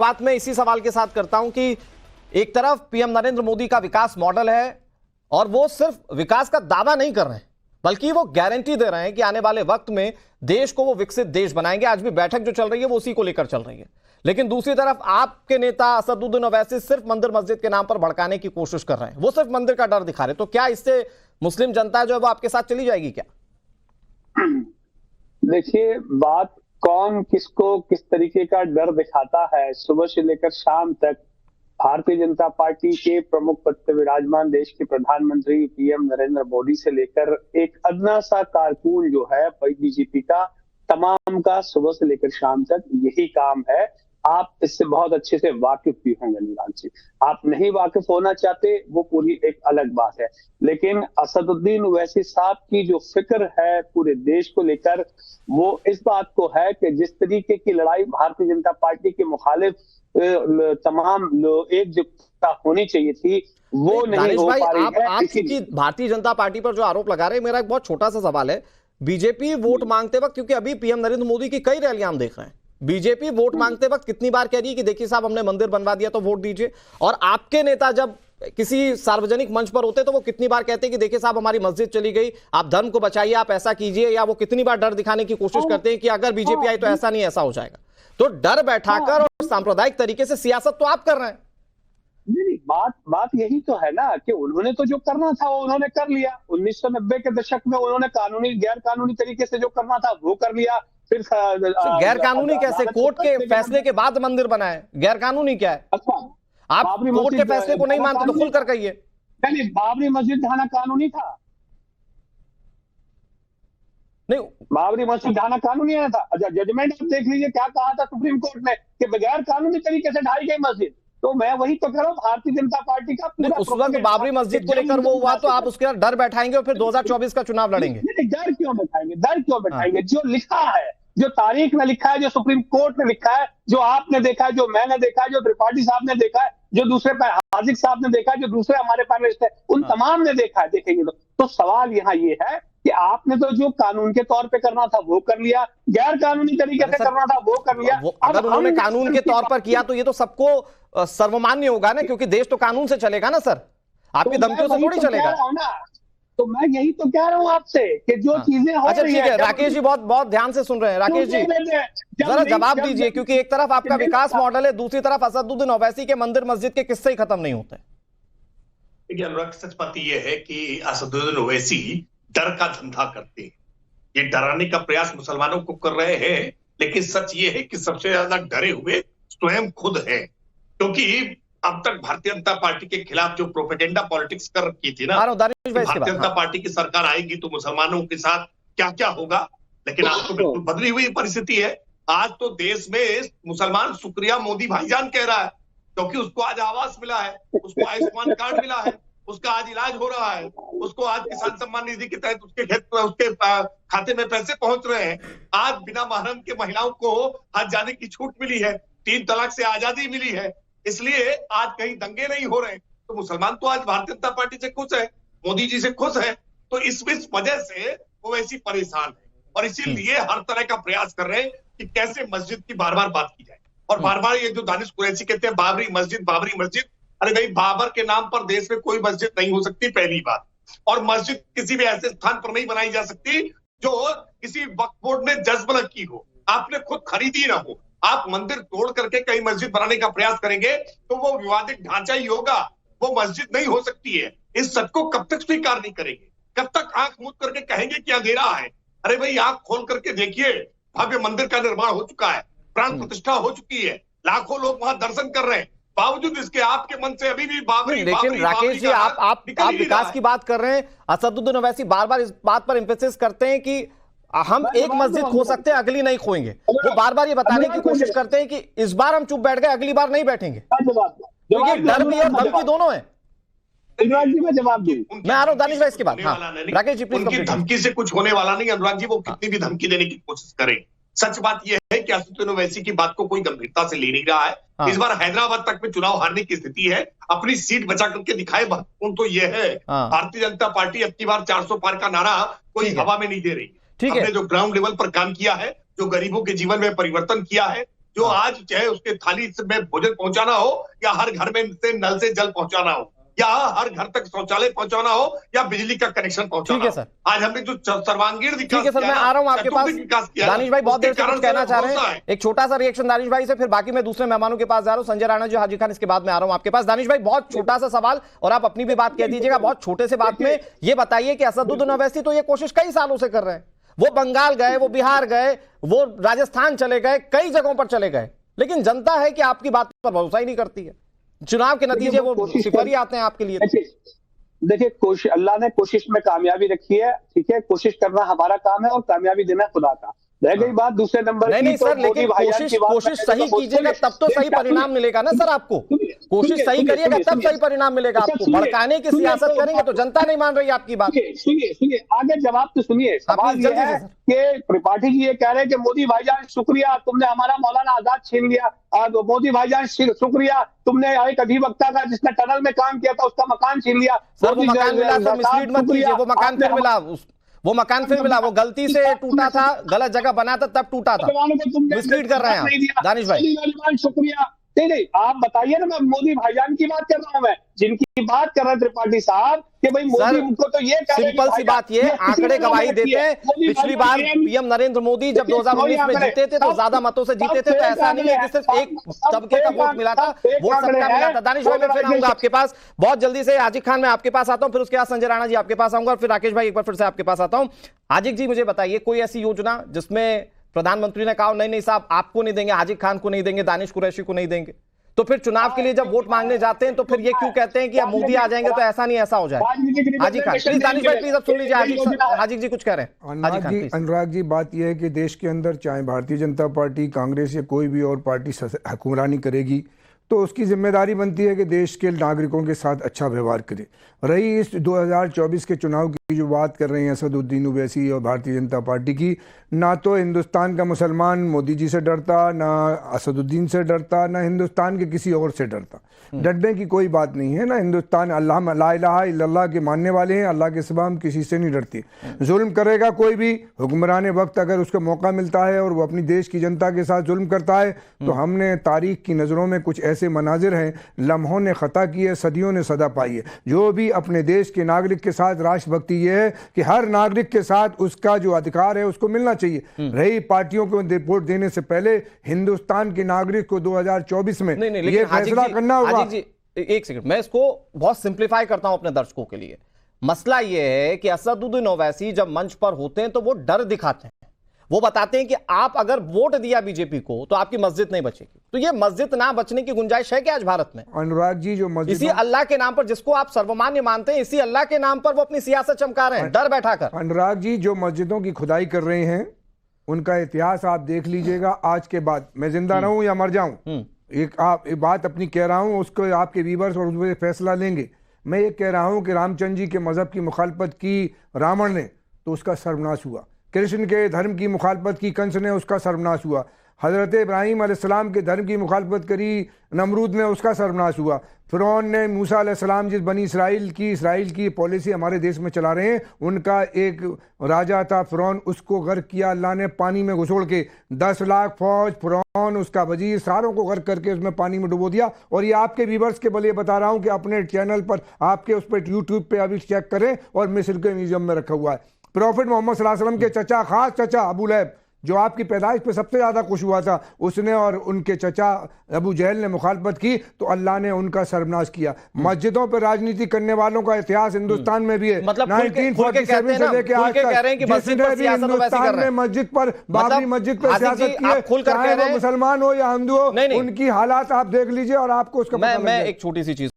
बात मैं इसी सवाल के साथ करता हूं कि एक तरफ पीएम नरेंद्र मोदी का विकास मॉडल है और वो सिर्फ विकास का दावा नहीं कर रहे हैं बल्कि वो गारंटी दे रहे हैं कि आने वाले वक्त में देश को वो विकसित देश बनाएंगे। आज भी बैठक जो चल रही है वो उसी को लेकर चल रही है। लेकिन दूसरी तरफ आपके नेता असदुद्दीन ओवैसी सिर्फ मंदिर मस्जिद के नाम पर भड़काने की कोशिश कर रहे हैं, वो सिर्फ मंदिर का डर दिखा रहे हैं। तो क्या इससे मुस्लिम जनता जो है वो आपके साथ चली जाएगी क्या? देखिए, बात कौन किसको किस तरीके का डर दिखाता है, सुबह से लेकर शाम तक भारतीय जनता पार्टी के प्रमुख पद पर विराजमान देश के प्रधानमंत्री पीएम नरेंद्र मोदी से लेकर एक अदना सा कारकुन जो है बीजेपी का, तमाम का सुबह से लेकर शाम तक यही काम है। आप इससे बहुत अच्छे से वाकिफ भी होंगे अनुराग जी। आप नहीं वाकिफ होना चाहते वो पूरी एक अलग बात है, लेकिन असदुद्दीन ओवैसी साहब की जो फिक्र है पूरे देश को लेकर, वो इस बात को है कि जिस तरीके की लड़ाई भारतीय जनता पार्टी के मुखालिफ तमाम एकजुटता होनी चाहिए थी वो नहीं हो पा रही है। आप भारतीय जनता पार्टी पर जो आरोप लगा रहे हैं, मेरा एक बहुत छोटा सा सवाल है। बीजेपी वोट मांगते वक्त, क्योंकि अभी पीएम नरेंद्र मोदी की कई रैलियां हम देख रहे हैं, बीजेपी वोट मांगते वक्त कितनी बार कह रही है कि देखिए साहब हमने मंदिर बनवा दिया तो वोट दीजिए, और आपके नेता जब किसी सार्वजनिक मंच पर होते तो वो कितनी बार कहते हैं कि देखिए साहब हमारी मस्जिद चली गई, आप धर्म को बचाइए, आप ऐसा कीजिए, या वो कितनी बार डर दिखाने की कोशिश करते हैं कि अगर बीजेपी आई तो ऐसा नहीं ऐसा हो जाएगा। तो डर बैठाकर और सांप्रदायिक तरीके से सियासत तो आप कर रहे हैं। नहीं, बात यही तो है ना कि उन्होंने तो जो करना था वो उन्होंने कर लिया। 1990 के दशक में उन्होंने गैर कानूनी तरीके से जो करना था वो कर लिया। फिर गैर कानूनी कैसे? कोर्ट के फैसले के बाद मंदिर बनाए, गैर कानूनी क्या है? अच्छा, आप कोर्ट के फैसले को नहीं मानते तो खुलकर कहिए। नहीं, बाबरी मस्जिद ढाना कानूनी था नहीं, बाबरी मस्जिद ढाना कानूनी आया था। अच्छा, जजमेंट आप देख लीजिए क्या कहा था सुप्रीम कोर्ट ने कि बगैर कानूनी तरीके से ढाई गई मस्जिद। तो मैं वही तो कह रहा हूँ, भारतीय जनता पार्टी का पूरा उस वक्त बाबरी मस्जिद को लेकर वो हुआ तो आप उसके डर बैठाएंगे और फिर 2024 का चुनाव लड़ेंगे। नहीं, डर क्यों बैठाएंगे? डर क्यों बैठाएंगे? जो लिखा है, जो तारीख में लिखा है, जो सुप्रीम कोर्ट ने लिखा है, जो आपने देखा है, जो मैंने देखा है, जो त्रिपाठी साहब ने देखा है, जो दूसरे हाजिक साहब ने देखा है, जो दूसरे हमारे पैनलिस्ट है उन तमाम ने देखा है, देखेंगे तो सवाल यहाँ ये है कि आपने तो जो कानून के तौर पे करना था वो कर लिया, गैर कानूनी तरीके से करना था वो कर लिया। अगर उन्होंने कानून के तौर पर किया तो ये तो सबको सर्वमान्य होगा ना, क्योंकि देश तो कानून से चलेगा ना सर, आपकी धमकियों से थोड़ी चलेगा। तो मैं यही तो कह रहा हूं आपसे कि जो चीजें हो रही है। राकेश जी बहुत बहुत ध्यान से सुन रहे हैं। राकेश जी जरा जवाब दीजिए, क्योंकि एक तरफ आपका विकास मॉडल है, दूसरी तरफ असदुद्दीन ओवैसी के मंदिर मस्जिद के किस्से ही खत्म नहीं होते। देखिए अनुराग, सच बात यह है कि असदुद्दीन ओवैसी डर का धंधा करते हैं। ये डराने का प्रयास मुसलमानों को कर रहे हैं, लेकिन सच ये है कि सबसे ज्यादा डरे हुए स्वयं खुद हैं, क्योंकि अब तक भारतीय जनता पार्टी के खिलाफ जो प्रोपेगेंडा पॉलिटिक्स कर रखी थी ना, भारतीय जनता पार्टी की सरकार आएगी तो मुसलमानों के साथ क्या क्या होगा, लेकिन आज तो बिल्कुल बदली हुई परिस्थिति है। आज तो देश में मुसलमान शुक्रिया मोदी भाईजान कह रहा है, क्योंकि उसको आज आवास मिला है, उसको आयुष्मान कार्ड मिला है, उसका आज इलाज हो रहा है, उसको आज किसान सम्मान निधि के तहत उसके खाते में पैसे पहुंच रहे हैं। आज बिना महरम के महिलाओं को आज जाने की छूट मिली है, 3 तलाक से आजादी मिली है, इसलिए आज कहीं दंगे नहीं हो रहे। तो मुसलमान तो आज भारतीय जनता पार्टी से खुश है, मोदी जी से खुश है। तो इस वजह से वो वैसी परेशान है और इसीलिए हर तरह का प्रयास कर रहे हैं कि कैसे मस्जिद की बार बार बात की जाए। और बार बार ये जो दानिश कुरैशी कहते हैं बाबरी मस्जिद, अरे भाई, बाबर के नाम पर देश में कोई मस्जिद नहीं हो सकती, पहली बात। और मस्जिद किसी भी ऐसे स्थान पर नहीं बनाई जा सकती जो किसी वक्फ बोर्ड ने जज्ब न की हो, आपने खुद खरीदी ना हो। आप मंदिर तोड़ करके कई मस्जिद बनाने का प्रयास करेंगे तो वो विवादित ढांचा ही होगा, वो मस्जिद नहीं हो सकती है। इस सच को कब तक स्वीकार नहीं करेंगे? कब तक आंख मूंद करके कहेंगे कि अंधेरा है? अरे भाई, आंख खोल करके देखिए, भव्य मंदिर का निर्माण हो चुका है, प्राण प्रतिष्ठा हो चुकी है, लाखों लोग वहां दर्शन कर रहे हैं। बावजूद इसके आपके मन से अभी भी बाबरी। लेकिन राकेश जी आप विकास की बात कर रहे हैं, असदुद्दीन ओवैसी बार बार इस बात पर एम्फेसिस करते हैं कि हम एक मस्जिद खो सकते हैं, अगली नहीं खोएंगे। वो बार बार ये बताने की कोशिश करते हैं कि इस बार हम चुप बैठ गए, अगली बार नहीं बैठेंगे, क्योंकि डर भी और धमकी दोनों है। मैं जवाब दूं, मैं आ रहा हूं दानिश भाई इसके बाद। राकेश जी प्लीज। उनकी धमकी से कुछ होने वाला नहीं अनुराग जी, वो कितनी भी धमकी देने की कोशिश करें। सच बात यह है कि असदुद्दीन ओवैसी की बात को कोई गंभीरता से ले नहीं रहा है। इस बार हैदराबाद तक में चुनाव हारने की स्थिति है, अपनी सीट बचा करके दिखाए। महत्वपूर्ण तो यह है भारतीय जनता पार्टी अब की बार 400 पार का नारा कोई हवा में नहीं दे रही। हमने जो ग्राउंड लेवल पर काम किया है, जो गरीबों के जीवन में परिवर्तन किया है, जो आज चाहे उसके थाली में भोजन पहुंचाना हो, या हर घर में से नल से जल पहुंचाना हो, या हर घर तक शौचालय पहुंचाना हो, या बिजली का कनेक्शन पहुंचाना हो। आज हमने जो सर्वांगीण विकास, ठीक है सर, मैं आ रहा हूं आपके पास। दानिश भाई बहुत देर से कुछ कहना चाह रहे हैं, एक छोटा सा रिएक्शन दानिश भाई से, फिर बाकी मैं दूसरे मेहमानों के पास जा रहा हूं, संजय राणा जी, हाजी खान, इसके बाद में आ रहा हूं आपके पास। दानिश भाई बहुत छोटा सा सवाल, और आप अपनी भी बात कह दीजिएगा बहुत छोटे से बात में। ये बताइए कि असदुद्दीन ओवैसी तो ये कोशिश कई सालों से कर रहे हैं, वो बंगाल गए, वो बिहार गए, वो राजस्थान चले गए, कई जगहों पर चले गए, लेकिन जनता है कि आपकी बात पर भरोसा ही नहीं करती है। चुनाव के नतीजे वो सिफर ही आते हैं आपके लिए। देखिए कोशिश, अल्लाह ने कोशिश में कामयाबी रखी है, ठीक है, कोशिश करना हमारा काम है और कामयाबी देना खुदा का। रह गई बात दूसरे नंबर नहीं सर, लेकिन कोशिश सही कीजिएगा तब तो सही परिणाम मिलेगा ना सर आपको। कोशिश सही करिएगा तब सही परिणाम मिलेगा आपको। भड़काने की सियासत करेंगे तो जनता नहीं मान रही आपकी बात। सुनिए आगे जवाब तो सुनिए। सवाल ये है कि त्रिपाठी जी ये कह रहे हैं कि मोदी भाईजान शुक्रिया, तुमने हमारा मौलाना आजाद छीन लिया। मोदी भाईजान शुक्रिया, तुमने एक अधिवक्ता का जिसने टनल में काम किया था उसका मकान छीन लिया। सर वो मकान मिला, सर मिसलीड मत कीजिए, वो मकान फिर मिला, वो मकान फिर मिला, वो गलती से टूटा था, गलत जगह बना था तब टूटा था। मिसलीड कर रहे हैं आप दानिश भाई। शुक्रिया नहीं, आप बताइए ना, मैं मोदी भाईजान की बात कर रहा हूं, मैं जिनकी बात कर रहे हैं त्रिपाठी साहब कि भाई मोदी को तो ये सिंपल सी बात, ये आंकड़े गवाही देते हैं। पिछली बार पीएम नरेंद्र मोदी जब 2019 में जीते थे तो ज्यादा मतों से जीते थे, तो ऐसा नहीं है कि सिर्फ एक तबके का वोट मिला था, वोट सबका मिला था। दानिश भाई मैं फिर आऊंगा आपके पास बहुत जल्दी से। आजिक खान मैं आपके पास आता हूं, फिर उसके बाद संजय राणा जी आपके पास आऊंगा, और फिर राकेश भाई एक बार फिर से आपके पास आता हूं। आजिक जी मुझे बताइए कोई ऐसी योजना जिसमें प्रधानमंत्री ने कहा नहीं साहब आपको नहीं देंगे, आजिक खान को नहीं देंगे, दानिश कुरैशी को नहीं देंगे, तो फिर चुनाव के लिए जब वोट मांगने जाते हैं तो फिर ये क्यों कहते हैं कि अब मोदी आ जाएंगे तो ऐसा नहीं ऐसा हो जाए? हाजी खान प्लीज, दानिश भाई प्लीज अब सुन लीजिए, हाजी जी कुछ कह रहे हैं। अनुराग जी बात यह है कि देश के अंदर चाहे भारतीय जनता पार्टी, कांग्रेस या कोई भी और पार्टी हुक्मरानी करेगी तो उसकी जिम्मेदारी बनती है कि देश के नागरिकों के साथ अच्छा व्यवहार करे। रही इस 2024 के चुनाव की जो बात कर रहे हैं असदुद्दीन ओवैसी और भारतीय जनता पार्टी की, ना तो हिंदुस्तान का मुसलमान मोदी जी से डरता, ना असदुद्दीन से डरता, ना हिंदुस्तान के किसी और से डरता। डरने की कोई बात नहीं है ना। हिंदुस्तान अल्लाह ला इलाहा इल्लल्लाह के मानने वाले हैं, अल्लाह के सिवा हम किसी से नहीं डरते। जुल्म करेगा कोई भी हुक्मरान वक्त, अगर उसको मौका मिलता है और वो अपनी देश की जनता के साथ जुल्म करता है तो हमने तारीख की नज़रों में कुछ ऐसे मनाजिर हैं, लम्हों ने ख़ता की है, सदियों ने सदा पाई है। जो भी अपने देश के नागरिक के साथ राष्ट्रभक्ति ये है कि हर नागरिक के साथ उसका जो अधिकार है उसको मिलना चाहिए। रही पार्टियों को वोट देने से पहले हिंदुस्तान के नागरिक को 2024 में ये फैसला करना होगा। एक सेकंड, मैं इसको बहुत सिंप्लीफाई करता हूं अपने दर्शकों के लिए। मसला यह है कि असदुद्दीन ओवैसी जब मंच पर होते हैं तो वो डर दिखाते हैं, वो बताते हैं कि आप अगर वोट दिया बीजेपी को तो आपकी मस्जिद नहीं बचेगी। तो ये मस्जिद ना बचने की गुंजाइश है क्या आज भारत में? अनुराग जी जो मस्जिद, इसी अल्लाह के नाम पर जिसको आप सर्वमान्य मानते हैं, इसी अल्लाह के नाम पर वो अपनी सियासत चमका रहे हैं डर बैठाकर। अनुराग जी जो मस्जिदों की खुदाई कर रहे हैं उनका इतिहास आप देख लीजिएगा। आज के बाद मैं जिंदा रहूं या मर जाऊं, एक बात अपनी कह रहा हूं, उसको आपके व्यूअर्स और उस पर फैसला लेंगे। मैं ये कह रहा हूं कि रामचंद्र जी के मजहब की मुखालफत की रावण ने तो उसका सर्वनाश हुआ, कृष्ण के धर्म की मुखालफत की कंस ने, उसका सर्वनाश हुआ, हज़रत इब्राहीम अलैहिस्सलाम के धर्म की मुखालफत करी नमरूद ने, उसका सर्वनाश हुआ, फ़िरौन ने मूसा अलैहिस्सलाम जिस बनी इसराइल की पॉलिसी हमारे देश में चला रहे हैं, उनका एक राजा था फ़िरौन, उसको गर्क किया अल्लाह ने पानी में घुसोड़ के। 10 लाख फौज, फ़िरौन, उसका वजीर, सारों को गर्क करके उसमें पानी में डुबो दिया। और ये आपके व्यूअर्स के बलिए बता रहा हूँ कि अपने चैनल पर, आपके उस पर यूट्यूब पर अभी चेक करें, और मिस्र के म्यूजियम में रखा हुआ है। प्रॉफिट मोहम्मद सल्लल्लाहु अलैहि वसल्लम के चचा, खास चचा अबू लहब, जो आपकी पैदाइश पे सबसे ज्यादा खुश हुआ था, उसने और उनके चचा अबू जहल ने मुखालफत की तो अल्लाह ने उनका सर्वनाश किया। मस्जिदों पर राजनीति करने वालों का इतिहास हिंदुस्तान में भी है। मतलब 1947 से लेकर आज तक जिसने भी हिंदुस्तान में मस्जिद पर, बाबरी मस्जिद पर सियासत की है, चाहे वो मुसलमान हो या हिंदू हो, उनकी हालात आप देख लीजिए और आपको उसका मैं एक छोटी सी चीज